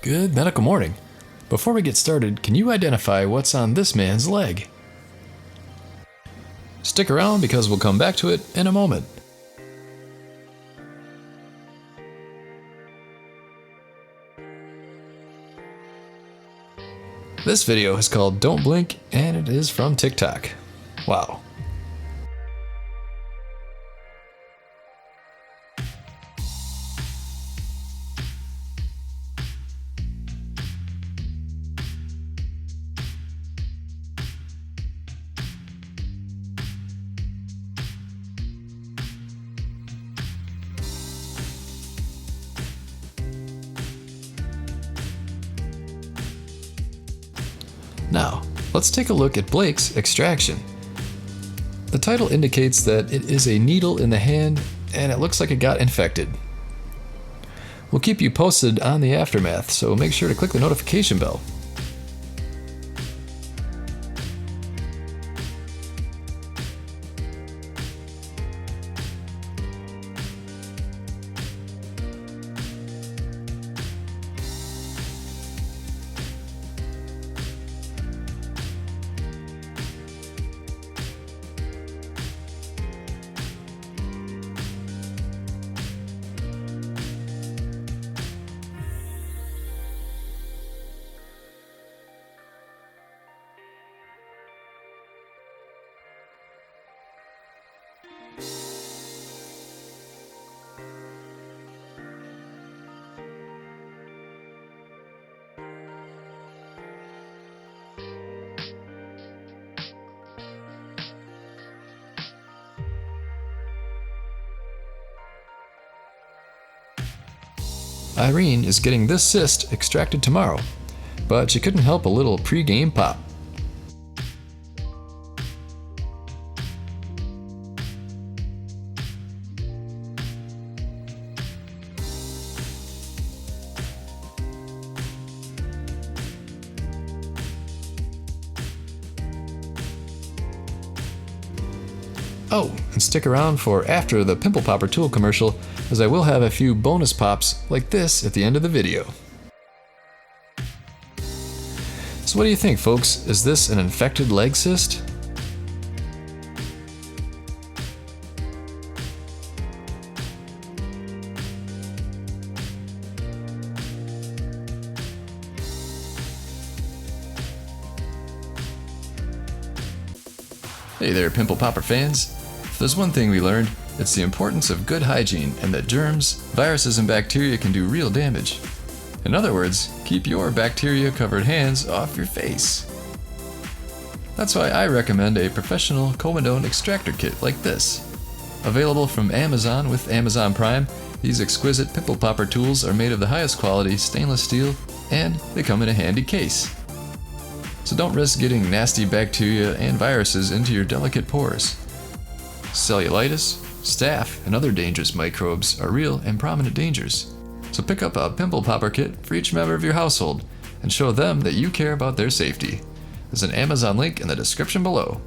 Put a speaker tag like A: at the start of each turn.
A: Good medical morning. Before we get started, can you identify what's on this man's leg? Stick around because we'll come back to it in a moment. This video is called Don't Blink, and it is from TikTok. Wow. Now, let's take a look at Blake's extraction. The title indicates that it is a needle in the hand and it looks like it got infected. We'll keep you posted on the aftermath, so make sure to click the notification bell. Irene is getting this cyst extracted tomorrow, but she couldn't help a little pre-game pop. Oh, and stick around for after the Pimple Popper tool commercial, as I will have a few bonus pops like this at the end of the video. So what do you think, folks? Is this an infected leg cyst? Hey there, Pimple Popper fans. If there's one thing we learned, it's the importance of good hygiene and that germs, viruses, and bacteria can do real damage. In other words, keep your bacteria-covered hands off your face. That's why I recommend a professional comedone extractor kit like this. Available from Amazon with Amazon Prime, these exquisite Pimple Popper tools are made of the highest quality stainless steel, and they come in a handy case. So don't risk getting nasty bacteria and viruses into your delicate pores. Cellulitis, staph, and other dangerous microbes are real and prominent dangers. So pick up a Pimple Popper kit for each member of your household and show them that you care about their safety. There's an Amazon link in the description below.